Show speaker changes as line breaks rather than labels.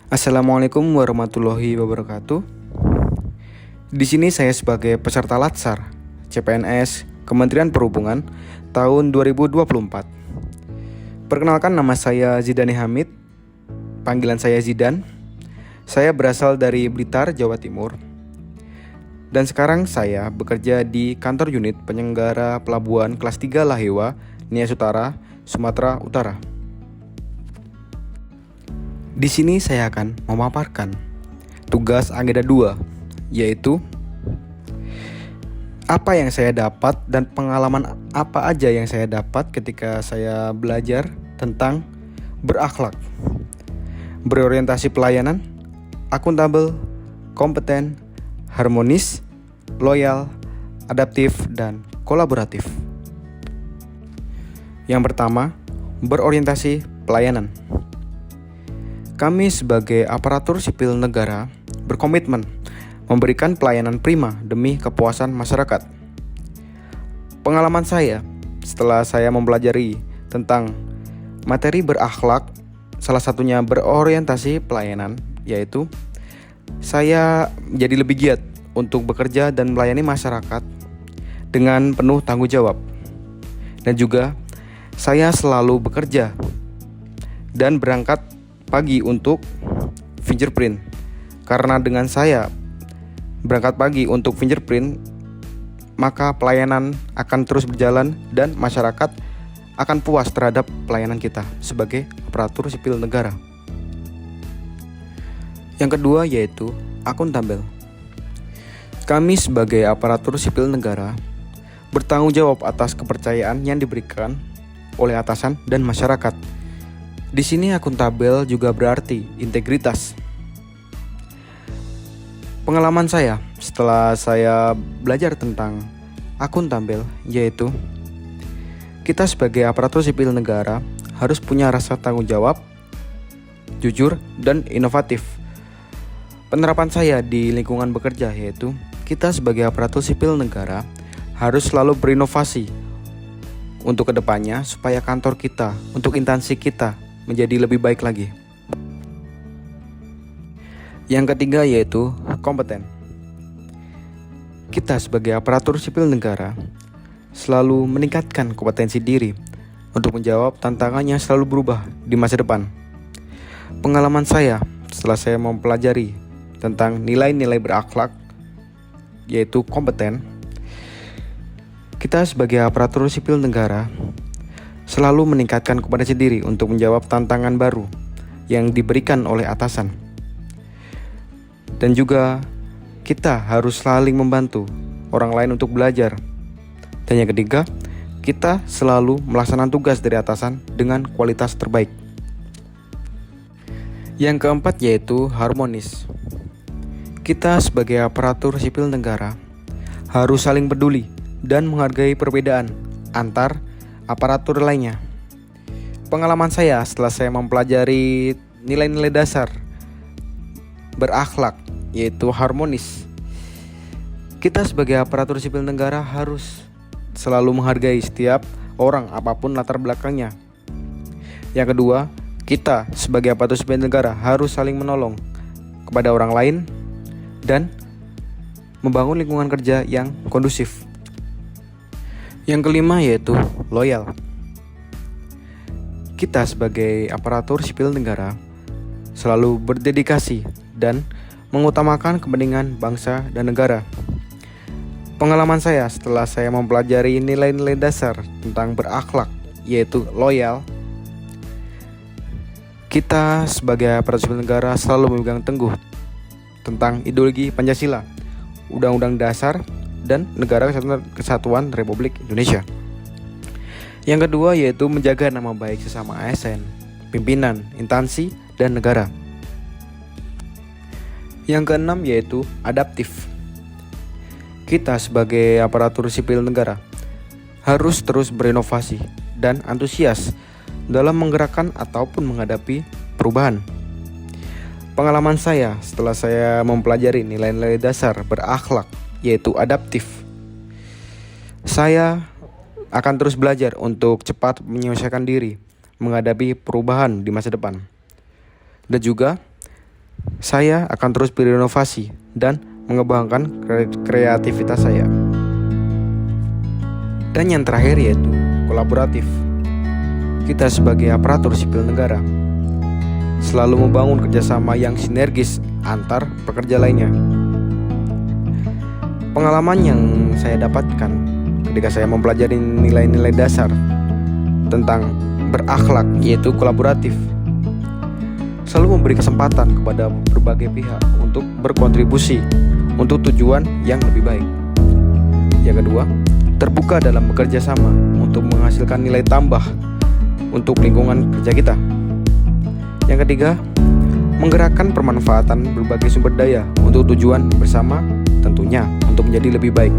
Assalamualaikum warahmatullahi wabarakatuh. Di sini saya sebagai peserta Latsar CPNS Kementerian Perhubungan tahun 2024. Perkenalkan, nama saya Zidane Hamid. Panggilan saya Zidan. Saya berasal dari Blitar, Jawa Timur. Dan sekarang saya bekerja di kantor unit penyelenggara pelabuhan kelas 3 Lahewa, Nias Utara, Sumatera Utara. Di sini saya akan memaparkan tugas agenda 2, yaitu apa yang saya dapat dan pengalaman apa aja yang saya dapat ketika saya belajar tentang berakhlak, berorientasi pelayanan, akuntabel, kompeten, harmonis, loyal, adaptif, dan kolaboratif. Yang pertama, berorientasi pelayanan. Kami sebagai aparatur sipil negara berkomitmen memberikan pelayanan prima demi kepuasan masyarakat. Pengalaman saya setelah saya mempelajari tentang materi berakhlak, salah satunya berorientasi pelayanan, yaitu saya menjadi lebih giat untuk bekerja dan melayani masyarakat dengan penuh tanggung jawab. Dan juga saya selalu bekerja dan berangkat pagi untuk fingerprint, karena dengan saya berangkat pagi untuk fingerprint, maka pelayanan akan terus berjalan dan masyarakat akan puas terhadap pelayanan kita sebagai aparatur sipil negara. Yang kedua yaitu akuntabel. Kami sebagai aparatur sipil negara bertanggung jawab atas kepercayaan yang diberikan oleh atasan dan masyarakat. Di sini akuntabel juga berarti integritas. Pengalaman saya setelah saya belajar tentang akuntabel yaitu kita sebagai aparatur sipil negara harus punya rasa tanggung jawab, jujur, dan inovatif. Penerapan saya di lingkungan bekerja yaitu kita sebagai aparatur sipil negara harus selalu berinovasi untuk kedepannya supaya kantor kita, untuk instansi kita menjadi lebih baik lagi. Yang ketiga yaitu kompeten. Kita sebagai aparatur sipil negara selalu meningkatkan kompetensi diri untuk menjawab tantangan yang selalu berubah di masa depan. Pengalaman saya setelah saya mempelajari tentang nilai-nilai berakhlak yaitu kompeten, kita sebagai aparatur sipil negara selalu meningkatkan kompetensi diri untuk menjawab tantangan baru yang diberikan oleh atasan. Dan juga kita harus saling membantu orang lain untuk belajar. Dan yang ketiga, kita selalu melaksanakan tugas dari atasan dengan kualitas terbaik. Yang keempat yaitu harmonis. Kita sebagai aparatur sipil negara harus saling peduli dan menghargai perbedaan antar aparatur lainnya. Pengalaman saya setelah saya mempelajari nilai-nilai dasar berakhlak yaitu harmonis. Kita sebagai aparatur sipil negara harus selalu menghargai setiap orang apapun latar belakangnya. Yang kedua, kita sebagai aparatur sipil negara harus saling menolong kepada orang lain dan membangun lingkungan kerja yang kondusif. Yang kelima yaitu loyal. Kita sebagai aparatur sipil negara selalu berdedikasi dan mengutamakan kepentingan bangsa dan negara. Pengalaman saya setelah saya mempelajari nilai-nilai dasar tentang berakhlak yaitu loyal, kita sebagai aparatur sipil negara selalu memegang teguh tentang ideologi Pancasila, Undang-Undang Dasar, dan Negara Kesatuan Republik Indonesia. Yang kedua yaitu menjaga nama baik sesama ASN, pimpinan, instansi, dan negara. Yang keenam yaitu adaptif. Kita sebagai aparatur sipil negara harus terus berinovasi dan antusias dalam menggerakkan ataupun menghadapi perubahan. Pengalaman saya setelah saya mempelajari nilai-nilai dasar berakhlak yaitu adaptif, saya akan terus belajar untuk cepat menyelesaikan diri menghadapi perubahan di masa depan. Dan juga Saya akan terus berinovasi dan mengembangkan kreativitas saya. Dan yang terakhir yaitu kolaboratif. Kita sebagai aparatur sipil negara selalu membangun kerjasama yang sinergis antar pekerja lainnya. Pengalaman yang saya dapatkan ketika saya mempelajari nilai-nilai dasar tentang berakhlak yaitu kolaboratif selalu memberi kesempatan kepada berbagai pihak untuk berkontribusi untuk tujuan yang lebih baik. Yang kedua, terbuka dalam bekerja sama untuk menghasilkan nilai tambah untuk lingkungan kerja kita. Yang ketiga, menggerakkan permanfaatan berbagai sumber daya untuk tujuan bersama, tentunya untuk menjadi lebih baik.